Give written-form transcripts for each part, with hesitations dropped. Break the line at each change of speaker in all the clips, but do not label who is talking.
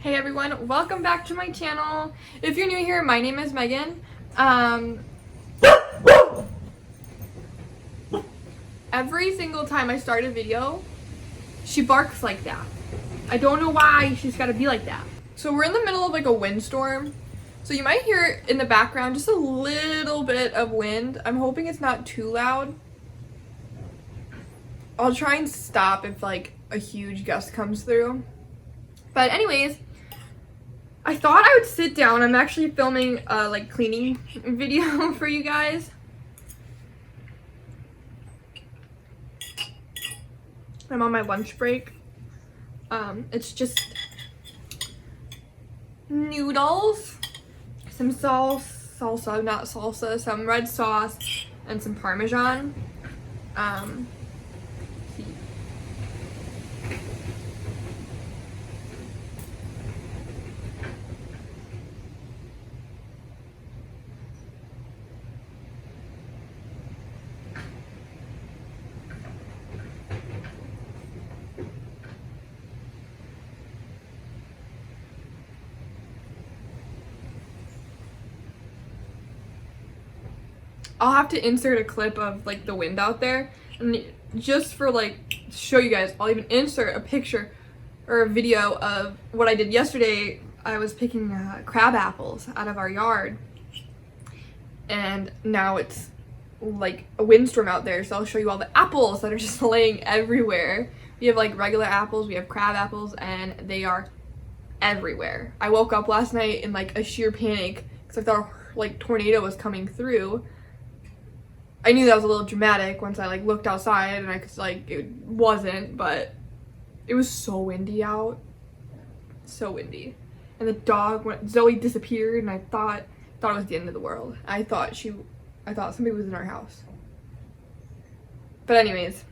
Hey everyone, welcome back to my channel. If you're new here, my name is Megan. Every single time I start a video, she barks like that. I don't know why she's gotta be like that. So we're in the middle of like a windstorm. So you might hear in the background just a little bit of wind. I'm hoping it's not too loud. I'll try and stop if like a huge gust comes through. But anyways, I thought I would sit down. I'm actually filming a like cleaning video for you guys. I'm on my lunch break. It's just noodles, some salsa, not salsa, some red sauce, and some Parmesan. I'll have to insert a clip of like the wind out there, and just for like show you guys, I'll even insert a picture or a video of what I did yesterday. I was picking crab apples out of our yard, and now it's like a windstorm out there, so I'll show you all the apples that are just laying everywhere. We have like regular apples, we have crab apples, and they are everywhere. I woke up last night in like a sheer panic because I thought like tornado was coming through. I knew that was a little dramatic once I like looked outside, and I could like, it wasn't, but it was so windy out. So windy. And the dog, when Zoe disappeared, and I thought it was the end of the world. I thought somebody was in our house. But anyways,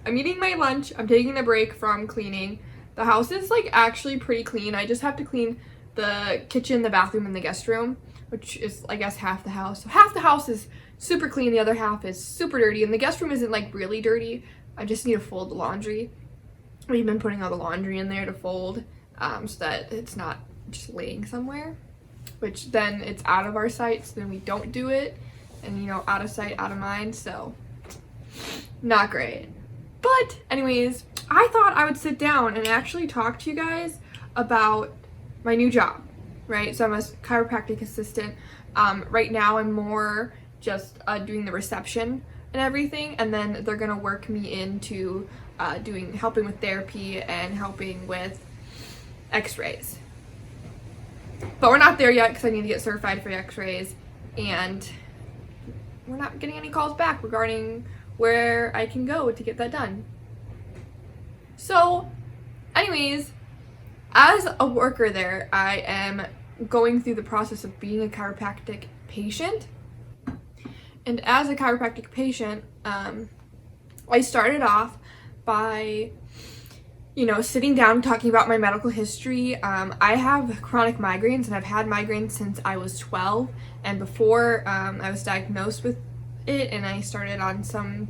I'm eating my lunch. I'm taking a break from cleaning. The house is like actually pretty clean. I just have to clean the kitchen, the bathroom, and the guest room, which is I guess half the house. So half the house is super clean, the other half is super dirty, and the guest room isn't like really dirty. I just need to fold the laundry. We've been putting all the laundry in there to fold so that it's not just laying somewhere, which then it's out of our sight, so then we don't do it, and you know, out of sight, out of mind, so not great. But anyways, I thought I would sit down and actually talk to you guys about my new job, right? So I'm a chiropractic assistant. Right now I'm more just doing the reception and everything, and then they're gonna work me into helping with therapy and helping with x-rays. But we're not there yet because I need to get certified for x-rays, and we're not getting any calls back regarding where I can go to get that done. So anyways, as a worker there, I am going through the process of being a chiropractic patient. And as a chiropractic patient, I started off by, you know, sitting down and talking about my medical history. I have chronic migraines, and I've had migraines since I was 12. And before I was diagnosed with it and I started on some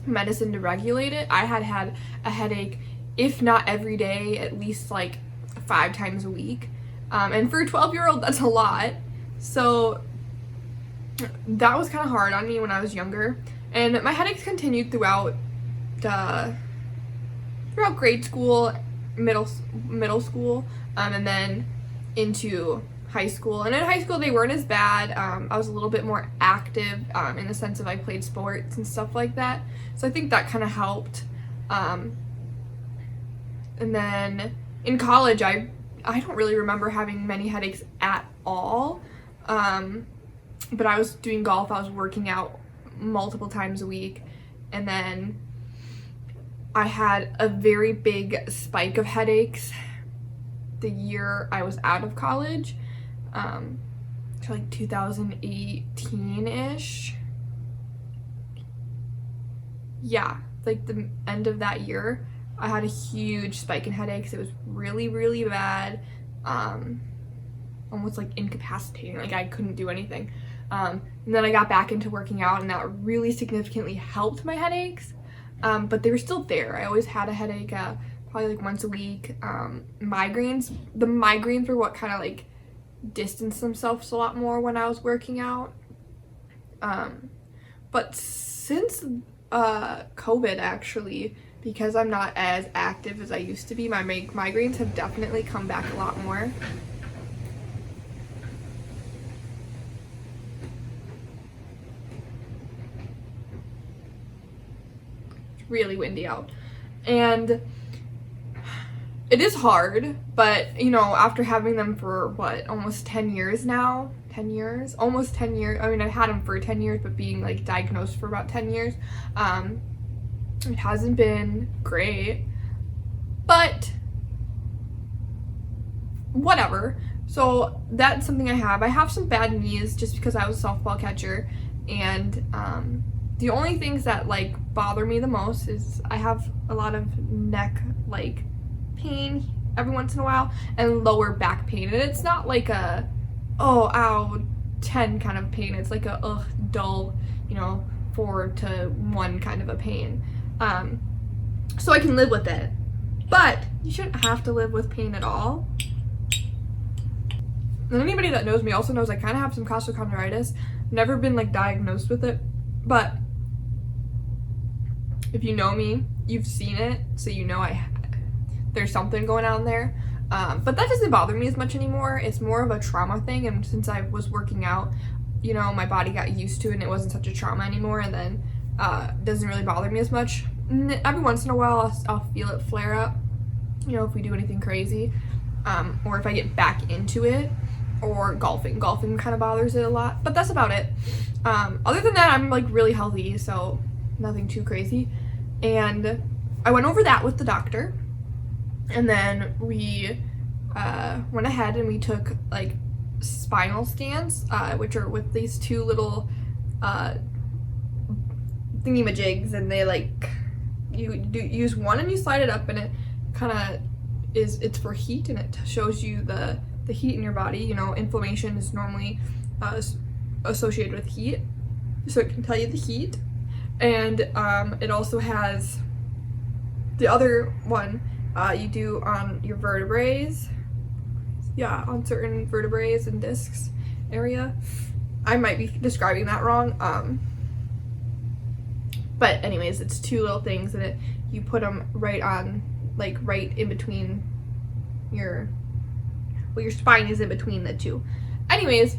medicine to regulate it, I had a headache, if not every day, at least like 5 times a week. And for a 12-year-old, that's a lot. So that was kind of hard on me when I was younger, and my headaches continued throughout grade school, middle school, and then into high school. And in high school they weren't as bad. I was a little bit more active in the sense of I played sports and stuff like that, so I think that kind of helped. And then in college I don't really remember having many headaches at all. But I was doing golf, I was working out multiple times a week, and then I had a very big spike of headaches the year I was out of college, to like 2018-ish. Yeah, like the end of that year, I had a huge spike in headaches. It was really, really bad, almost like incapacitating, like I couldn't do anything. And then I got back into working out, and that really significantly helped my headaches, but they were still there. I always had a headache, probably like once a week. Migraines, the migraines were what kind of like distanced themselves a lot more when I was working out. But since COVID, actually, because I'm not as active as I used to be, my migraines have definitely come back a lot more. It's really windy out. And it is hard, but you know, after having them for what, almost 10 years now, 10 years, almost 10 years. I mean, I've had them for 10 years, but being like diagnosed for about 10 years, it hasn't been great, but whatever. So that's something I have some bad knees just because I was a softball catcher, and the only things that like bother me the most is I have a lot of neck like pain every once in a while and lower back pain, and it's not like a oh ow 10 kind of pain. It's like a dull, you know, 4 to 1 kind of a pain. So I can live with it, but you shouldn't have to live with pain at all. And anybody that knows me also knows I kind of have some costochondritis. Never been like diagnosed with it, but if you know me, you've seen it, so you know there's something going on there. But that doesn't bother me as much anymore. It's more of a trauma thing, and since I was working out, you know, my body got used to it and it wasn't such a trauma anymore, and then it doesn't really bother me as much. Every once in a while I'll feel it flare up, you know, if we do anything crazy, or if I get back into it, or golfing kind of bothers it a lot, but that's about it. Other than that, I'm like really healthy, so nothing too crazy. And I went over that with the doctor, and then we went ahead and we took like spinal scans, which are with these two little thingy-majigs, and they like you use one and you slide it up, and it kind of it's for heat, and it shows you the heat in your body. You know, inflammation is normally associated with heat, so it can tell you the heat. And it also has the other one you do on your vertebrae, on certain vertebrae and discs area. I might be describing that wrong, but anyways, it's two little things, and you put them right on, like right in between your spine is in between the two. Anyways,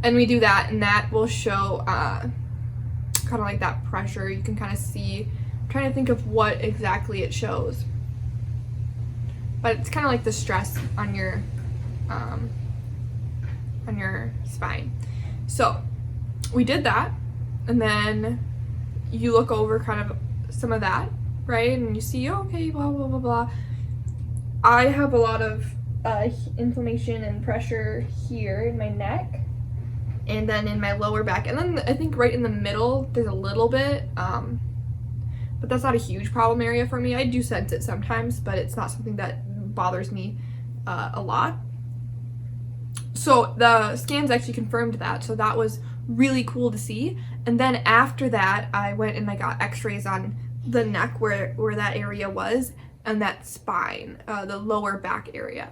and we do that, and that will show kind of like that pressure. You can kind of see. I'm trying to think of what exactly it shows, but it's kind of like the stress on your spine. So we did that, and then you look over kind of some of that, right, and you see, okay, blah blah blah blah. I have a lot of inflammation and pressure here in my neck, and then in my lower back, and then I think right in the middle there's a little bit, but that's not a huge problem area for me. I do sense it sometimes, but it's not something that bothers me a lot. So the scans actually confirmed that, so that was really cool to see. And then after that, I went and I got x-rays on the neck where that area was, and that spine, the lower back area.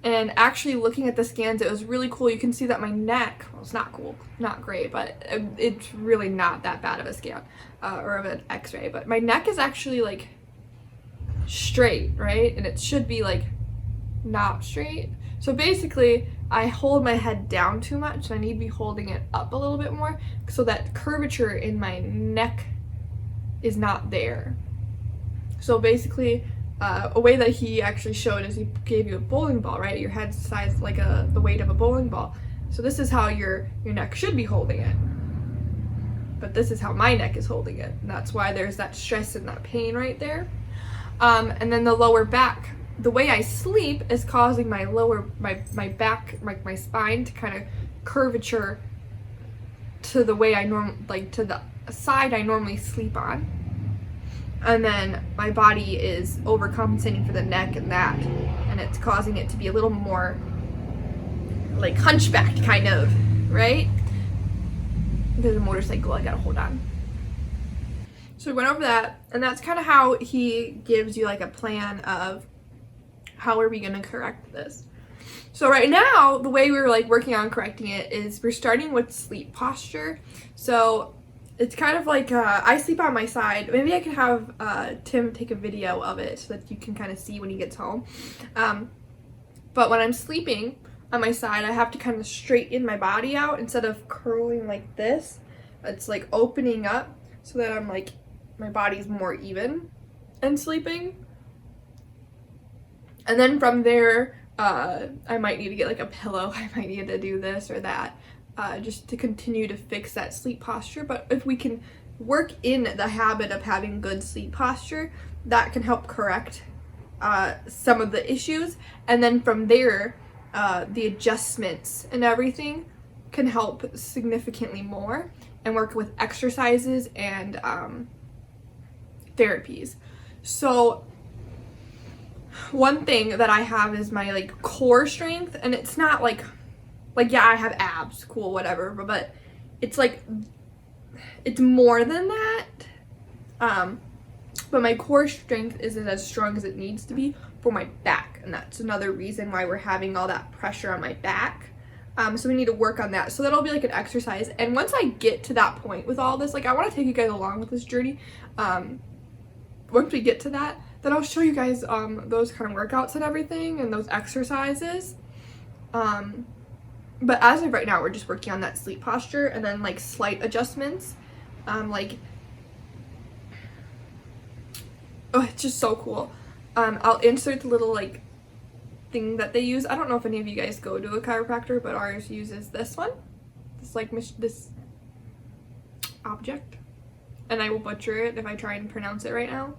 And actually looking at the scans, it was really cool. You can see that my neck, well, it's not cool, not great, but it's really not that bad of a scan or of an x-ray, but my neck is actually like straight, right? And it should be like not straight. So basically I hold my head down too much, and I need to be holding it up a little bit more so that curvature in my neck is not there. So basically a way that he actually showed is he gave you a bowling ball, right? Your head's size like the weight of a bowling ball. So this is how your neck should be holding it. But this is how my neck is holding it. And that's why there's that stress and that pain right there. And then the lower back. The way I sleep is causing my back, my spine to kind of curvature to the way to the side I normally sleep on. And then my body is overcompensating for the neck and that, and it's causing it to be a little more like hunchbacked kind of, right? There's a motorcycle, I gotta hold on. So we went over that, and that's kind of how he gives you like a plan of how are we going to correct this? So right now, the way we're like working on correcting it is we're starting with sleep posture. So it's kind of like I sleep on my side. Maybe I could have Tim take a video of it so that you can kind of see when he gets home. But when I'm sleeping on my side, I have to kind of straighten my body out instead of curling like this. It's like opening up so that I'm like, my body's more even and sleeping. And then from there, I might need to get like a pillow. I might need to do this or that just to continue to fix that sleep posture. But if we can work in the habit of having good sleep posture, that can help correct some of the issues. And then from there, the adjustments and everything can help significantly more, and work with exercises and therapies. So one thing that I have is my like core strength, and it's not like yeah, I have abs, cool, whatever, but it's like it's more than that. But my core strength isn't as strong as it needs to be for my back, and that's another reason why we're having all that pressure on my back. So we need to work on that. So that'll be like an exercise. And once I get to that point with all this, like I want to take you guys along with this journey. Once we get to that, then I'll show you guys those kind of workouts and everything and those exercises. But as of right now, we're just working on that sleep posture and then like slight adjustments. Like, oh, it's just so cool. I'll insert the little like thing that they use. I don't know if any of you guys go to a chiropractor, but ours uses this one. This like this object. And I will butcher it if I try and pronounce it right now.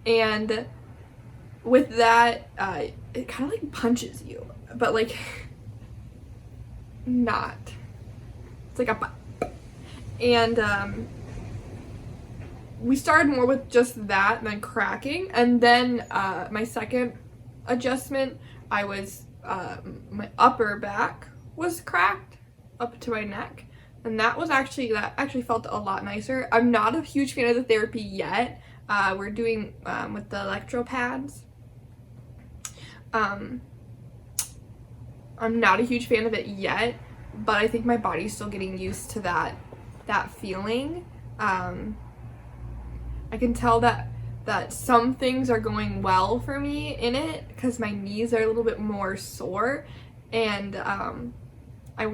And with that, it kind of like punches you, but like not. It's like a and we started more with just that than cracking, and then my second adjustment, I was my upper back was cracked up to my neck, and that actually felt a lot nicer. I'm not a huge fan of the therapy yet. We're doing with the electro pads. I'm not a huge fan of it yet, but I think my body's still getting used to that feeling. I can tell that some things are going well for me in it because my knees are a little bit more sore, and I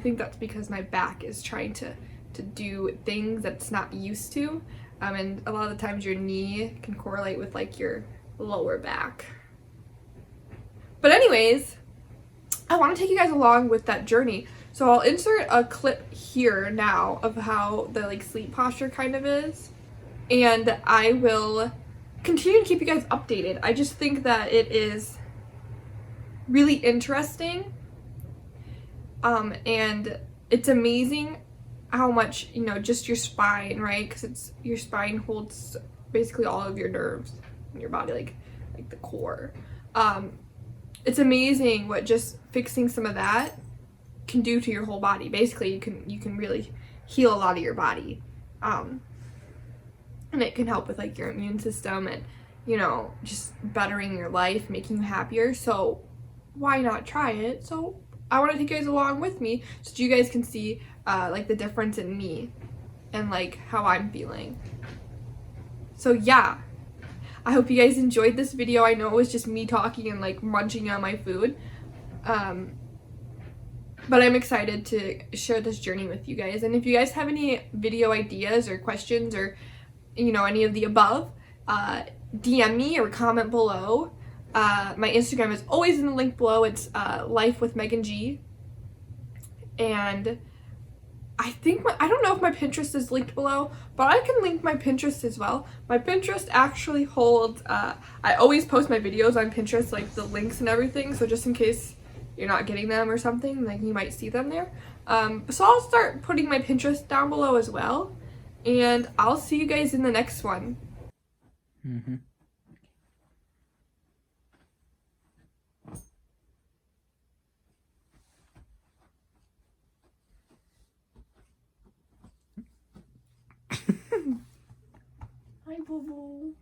think that's because my back is trying to do things that it's not used to. And a lot of the times your knee can correlate with like your lower back. But anyways, I want to take you guys along with that journey. So I'll insert a clip here now of how the like sleep posture kind of is. And I will continue to keep you guys updated. I just think that it is really interesting. And it's amazing how much, you know, just your spine, right? Because your spine holds basically all of your nerves in your body, like the core. It's amazing what just fixing some of that can do to your whole body. Basically, you can really heal a lot of your body. And it can help with like your immune system and, you know, just bettering your life, making you happier. So why not try it? So I want to take you guys along with me so that you guys can see like the difference in me and like how I'm feeling. So yeah, I hope you guys enjoyed this video. I know it was just me talking and like munching on my food. But I'm excited to share this journey with you guys. And if you guys have any video ideas or questions or, you know, any of the above, DM me or comment below. My Instagram is always in the link below. It's Life with Megan G. And I don't know if my Pinterest is linked below, but I can link my Pinterest as well. My Pinterest actually holds, I always post my videos on Pinterest, like the links and everything. So just in case you're not getting them or something, like you might see them there. So I'll start putting my Pinterest down below as well. And I'll see you guys in the next one.
Mm-hmm.
Hi, Boo Boo.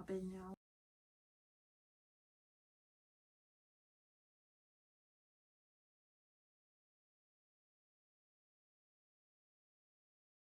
happen now.